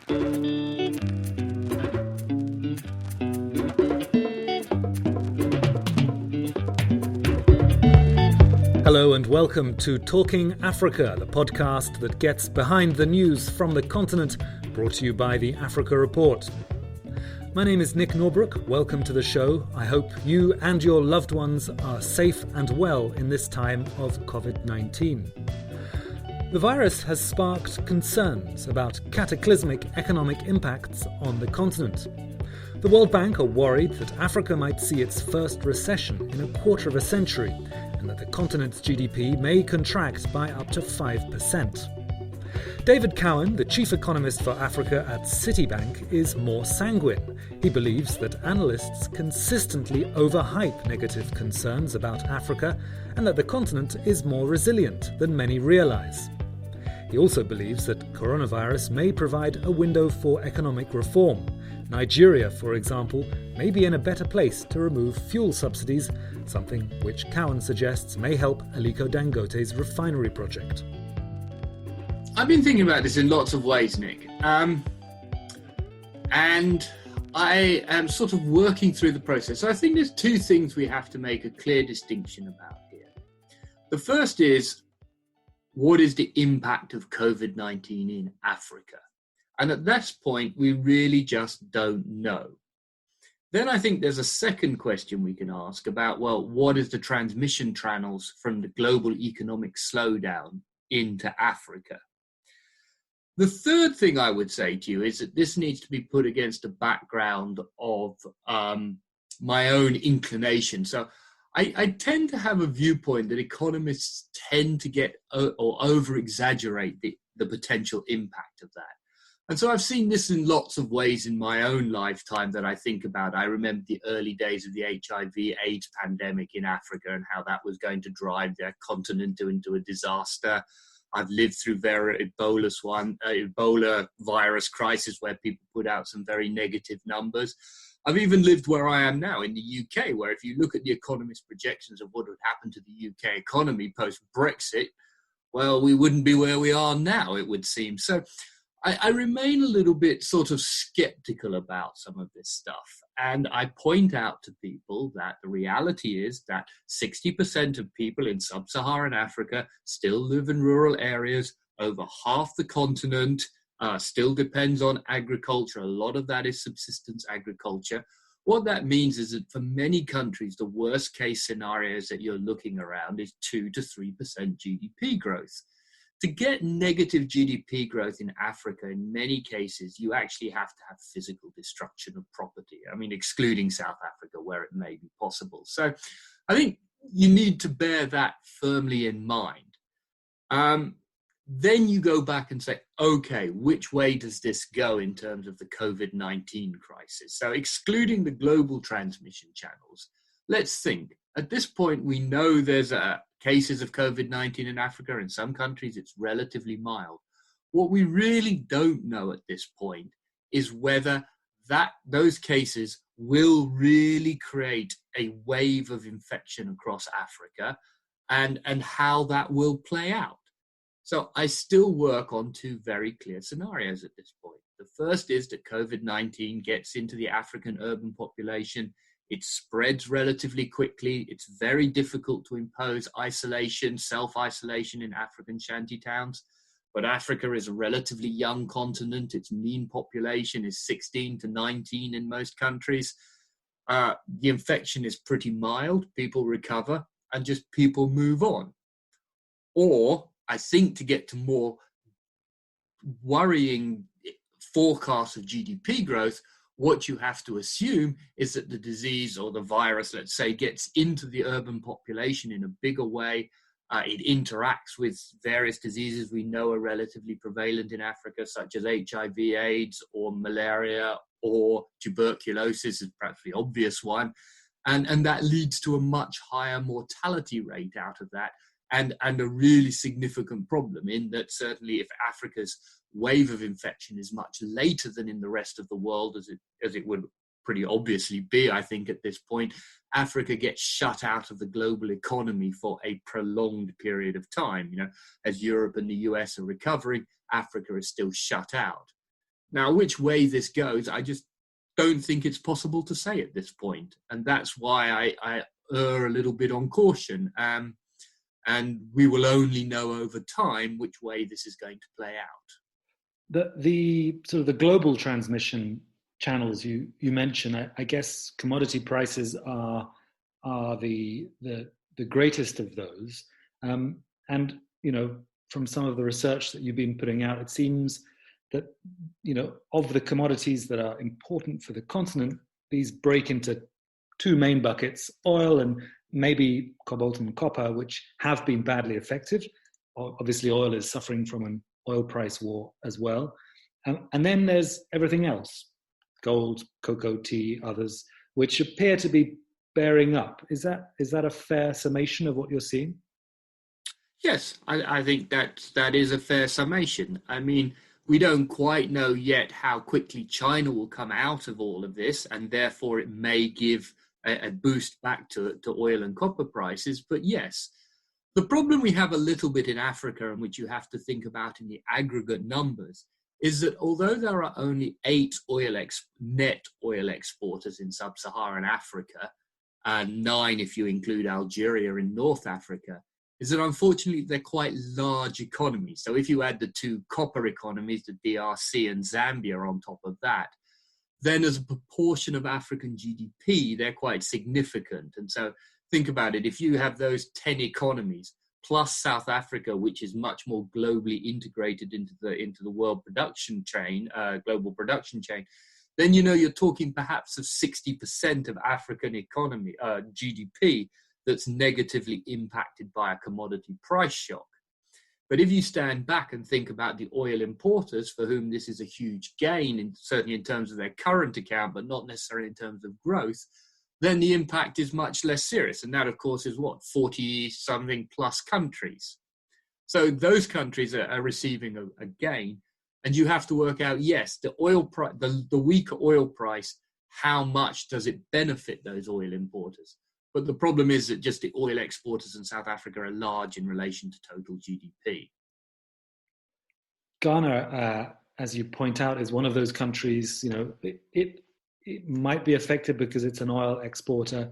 Hello and welcome to Talking Africa, the podcast that gets behind the news from the continent, brought to you by the Africa Report. My name is Nick Norbrook. Welcome to the show. I hope you and your loved ones are safe and well in this time of COVID-19. The virus has sparked concerns about cataclysmic economic impacts on the continent. The World Bank are worried that Africa might see its first recession in a quarter of a century, and that the continent's GDP may contract by up to 5%. David Cowan, the chief economist for Africa at Citibank, is more sanguine. He believes that analysts consistently overhype negative concerns about Africa and that the continent is more resilient than many realise. He also believes that coronavirus may provide a window for economic reform. Nigeria, for example, may be in a better place to remove fuel subsidies, something which Cowan suggests may help Aliko Dangote's refinery project. I've been thinking about this in lots of ways, Nick. And I am sort of working through the process. So I think there's two things we have to make a clear distinction about here. The first is, what is the impact of COVID-19 in Africa? And at this point, we really just don't know. Then I think there's a second question we can ask about, well, what is the transmission channels from the global economic slowdown into Africa? The third thing I would say to you is that this needs to be put against a background of my own inclination. So I tend to have a viewpoint that economists tend to get or over-exaggerate the potential impact of that. And so I've seen this in lots of ways in my own lifetime that I think about. I remember the early days of the HIV/AIDS pandemic in Africa and how that was going to drive their continent into a disaster. I've lived through Ebola virus crisis where people put out some very negative numbers. I've even lived where I am now in the UK, where if you look at the Economist projections of what would happen to the UK economy post-Brexit, well, we wouldn't be where we are now, it would seem. So I remain a little bit sort of skeptical about some of this stuff. And I point out to people that the reality is that 60% of people in sub-Saharan Africa still live in rural areas. Over half the continent still depends on agriculture. A lot of that is subsistence agriculture. What that means is that for many countries, the worst case scenarios that you're looking around is 2 to 3% GDP growth. To get negative GDP growth in Africa, in many cases, you actually have to have physical destruction of property. I mean, excluding South Africa, where it may be possible. So I think you need to bear that firmly in mind. Then you go back and say, okay, which way does this go in terms of the COVID-19 crisis? So excluding the global transmission channels, let's think. At this point, we know there's cases of COVID-19 in Africa. In some countries, it's relatively mild. What we really don't know at this point is whether those cases will really create a wave of infection across Africa and how that will play out. So I still work on two very clear scenarios at this point. The first is that COVID-19 gets into the African urban population. It spreads relatively quickly. It's very difficult to impose isolation, self-isolation in African shanty towns. But Africa is a relatively young continent. Its mean population is 16 to 19 in most countries. The infection is pretty mild. People recover and just people move on. Or I think to get to more worrying forecasts of GDP growth, what you have to assume is that the disease or the virus, let's say, gets into the urban population in a bigger way. It interacts with various diseases we know are relatively prevalent in Africa, such as HIV/AIDS or malaria or tuberculosis is perhaps the obvious one. And that leads to a much higher mortality rate out of that. And a really significant problem in that certainly if Africa's wave of infection is much later than in the rest of the world, as it would pretty obviously be, I think, at this point, Africa gets shut out of the global economy for a prolonged period of time. You know, as Europe and the US are recovering, Africa is still shut out. Now, which way this goes, I just don't think it's possible to say at this point. And that's why I err a little bit on caution. And we will only know over time which way this is going to play out. The sort of the global transmission channels you mentioned, I guess commodity prices are the greatest of those. And, you know, from some of the research that you've been putting out, it seems that, you know, of the commodities that are important for the continent, these break into two main buckets: oil and maybe cobalt and copper, which have been badly affected. Obviously, oil is suffering from an oil price war as well. And then there's everything else: gold, cocoa, tea, others, which appear to be bearing up. Is that a fair summation of what you're seeing? Yes, I think that is a fair summation. I mean, we don't quite know yet how quickly China will come out of all of this, and therefore it may give a boost back to oil and copper prices. But yes, the problem we have a little bit in Africa, and which you have to think about in the aggregate numbers, is that although there are only 8 net oil exporters in sub-Saharan Africa, and 9 if you include Algeria in North Africa, is that unfortunately they're quite large economies. So if you add the 2 copper economies, the DRC and Zambia, on top of that, then as a proportion of African GDP, they're quite significant. And so think about it: if you have those 10 economies, plus South Africa, which is much more globally integrated into the world production chain, global production chain, then you're talking perhaps of 60% of African economy GDP that's negatively impacted by a commodity price shock. But if you stand back and think about the oil importers, for whom this is a huge gain, certainly in terms of their current account, but not necessarily in terms of growth, then the impact is much less serious. And that, of course, is 40-something plus countries. So those countries are receiving a gain. And you have to work out, yes, the oil price, the weaker oil price, how much does it benefit those oil importers? But the problem is that just the oil exporters in South Africa are large in relation to total GDP. Ghana, as you point out, is one of those countries. It might be affected because it's an oil exporter,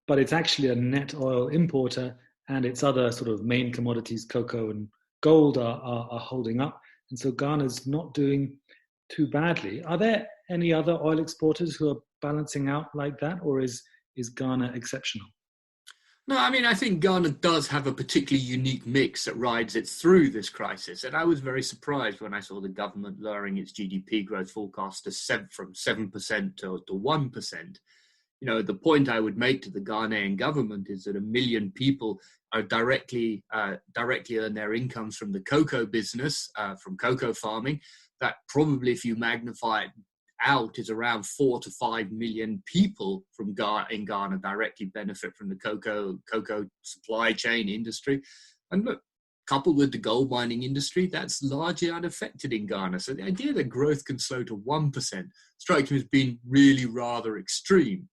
but it's actually a net oil importer, and its other sort of main commodities, cocoa and gold, are holding up. And so Ghana's not doing too badly. Are there any other oil exporters who are balancing out like that, or is Ghana exceptional? No, I mean, I think Ghana does have a particularly unique mix that rides it through this crisis. And I was very surprised when I saw the government lowering its GDP growth forecast from 7% to 1%. The point I would make to the Ghanaian government is that 1 million people are directly earn their incomes from the cocoa business, from cocoa farming. That probably, if you magnify it out, is around 4 to 5 million people in Ghana directly benefit from the cocoa supply chain industry. And look, coupled with the gold mining industry, that's largely unaffected in Ghana. So the idea that growth can slow to 1% strikes me as being really rather extreme.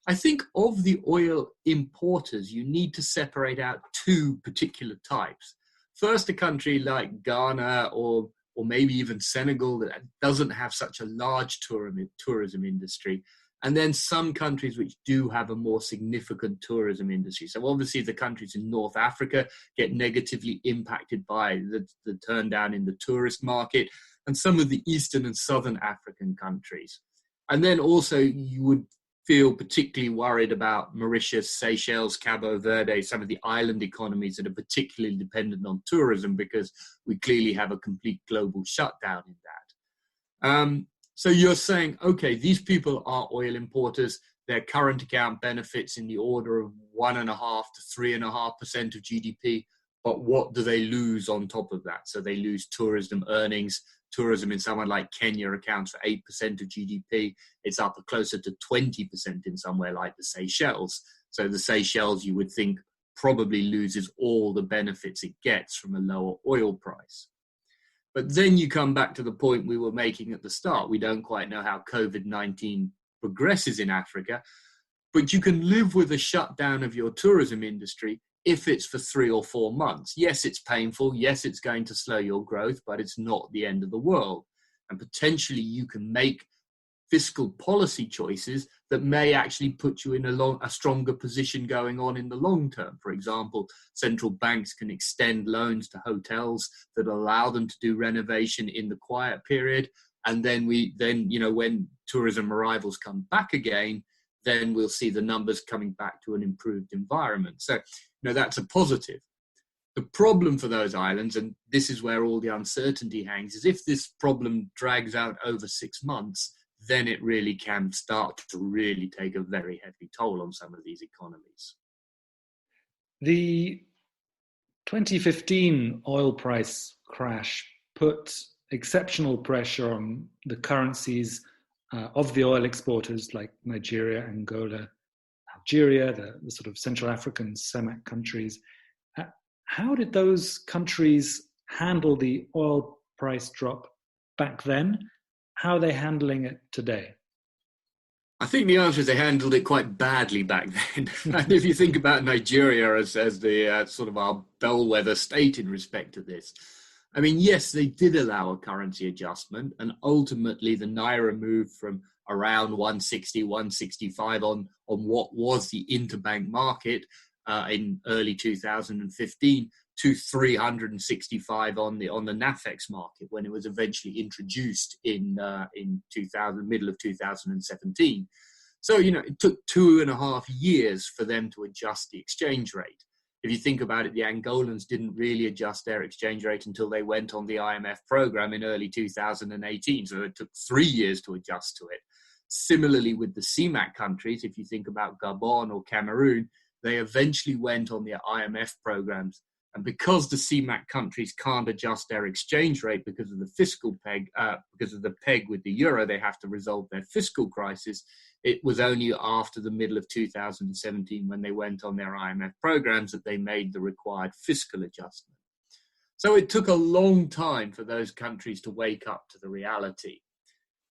I think of the oil importers, you need to separate out 2 particular types. First, a country like Ghana or maybe even Senegal that doesn't have such a large tourism industry. And then some countries which do have a more significant tourism industry. So obviously the countries in North Africa get negatively impacted by the turn down in the tourist market, and some of the Eastern and Southern African countries. And then also you would feel particularly worried about Mauritius, Seychelles, Cabo Verde, some of the island economies that are particularly dependent on tourism, because we clearly have a complete global shutdown in that. So you're saying, okay, these people are oil importers. Their current account benefits in the order of 1.5% to 3.5% of GDP. But what do they lose on top of that? So they lose tourism earnings. Tourism in someone like Kenya accounts for 8% of GDP. It's up closer to 20% in somewhere like the Seychelles. So the Seychelles, you would think, probably loses all the benefits it gets from a lower oil price. But then you come back to the point we were making at the start. We don't quite know how COVID-19 progresses in Africa, but you can live with a shutdown of your tourism industry if it's for 3 or 4 months. Yes, it's painful. Yes, it's going to slow your growth, but it's not the end of the world. And potentially you can make fiscal policy choices that may actually put you in a stronger position going on in the long term. For example, central banks can extend loans to hotels that allow them to do renovation in the quiet period. And then when tourism arrivals come back again, then we'll see the numbers coming back to an improved environment. So, that's a positive. The problem for those islands, and this is where all the uncertainty hangs, is if this problem drags out over 6 months, then it really can start to really take a very heavy toll on some of these economies. The 2015 oil price crash put exceptional pressure on the currencies of the oil exporters like Nigeria, Angola, Algeria, the sort of Central African CEMAC countries. How did those countries handle the oil price drop back then? How are they handling it today? I think the answer is they handled it quite badly back then. And if you think about Nigeria as the sort of our bellwether state in respect to this, I mean, yes, they did allow a currency adjustment, and ultimately the Naira moved from around 160, 165 on what was the interbank market in early 2015 to 365 on the NAFEX market when it was eventually introduced in middle of 2017. So, it took 2.5 years for them to adjust the exchange rate. If you think about it, the Angolans didn't really adjust their exchange rate until they went on the IMF program in early 2018. So it took 3 years to adjust to it. Similarly with the CEMAC countries, if you think about Gabon or Cameroon, they eventually went on the IMF programs. And because the CEMAC countries can't adjust their exchange rate because of the fiscal peg, because of the peg with the euro, they have to resolve their fiscal crisis. It was only after the middle of 2017 when they went on their IMF programs that they made the required fiscal adjustment. So it took a long time for those countries to wake up to the reality.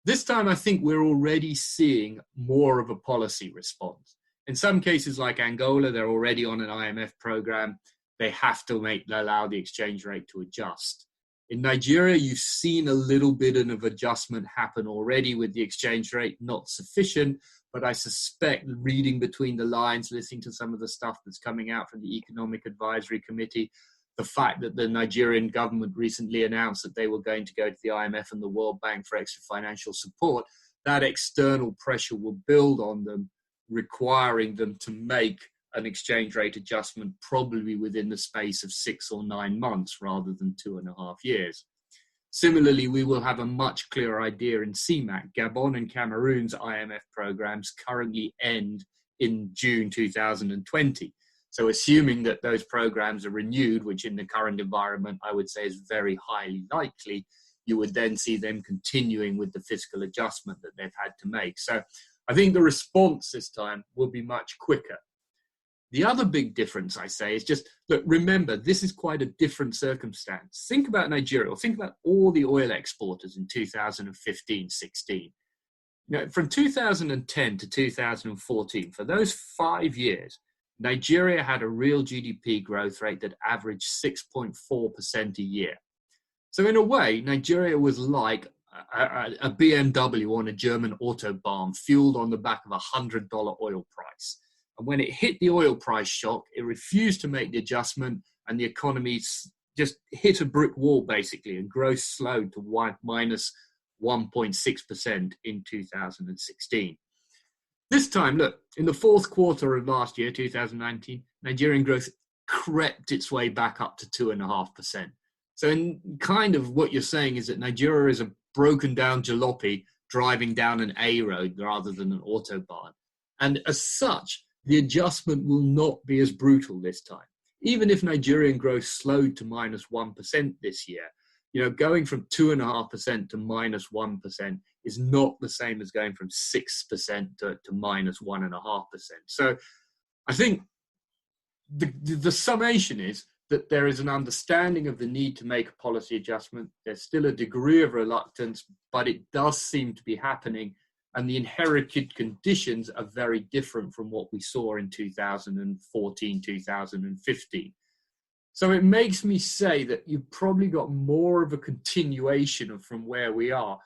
This time, I think we're already seeing more of a policy response. In some cases like Angola, they're already on an IMF program. They have to allow the exchange rate to adjust. In Nigeria, you've seen a little bit of adjustment happen already with the exchange rate, not sufficient, but I suspect reading between the lines, listening to some of the stuff that's coming out from the Economic Advisory Committee, the fact that the Nigerian government recently announced that they were going to go to the IMF and the World Bank for extra financial support, that external pressure will build on them, requiring them to make an exchange rate adjustment probably within the space of 6 or 9 months rather than 2.5 years. Similarly, we will have a much clearer idea in CEMAC. Gabon and Cameroon's IMF programs currently end in June 2020. So assuming that those programs are renewed, which in the current environment I would say is very highly likely, you would then see them continuing with the fiscal adjustment that they've had to make. So I think the response this time will be much quicker. The other big difference, I say, is just, look, remember, this is quite a different circumstance. Think about Nigeria, or think about all the oil exporters in 2015-16. From 2010 to 2014, for those 5 years, Nigeria had a real GDP growth rate that averaged 6.4% a year. So in a way, Nigeria was like a BMW on a German autobahn fueled on the back of $100 oil price. And when it hit the oil price shock, it refused to make the adjustment, and the economy just hit a brick wall, basically, and growth slowed to minus 1.6% in 2016. This time, look, in the fourth quarter of last year, 2019, Nigerian growth crept its way back up to 2.5%. So in kind of what you're saying is that Nigeria is a broken down jalopy driving down an A road rather than an autobahn. And as such, the adjustment will not be as brutal this time. Even if Nigerian growth slowed to minus 1% this year, going from 2.5% to minus 1% is not the same as going from 6% to minus 1.5%. So I think the summation is that there is an understanding of the need to make a policy adjustment. There's still a degree of reluctance, but it does seem to be happening. And the inherited conditions are very different from what we saw in 2014, 2015. So it makes me say that you've probably got more of a continuation of from where we are.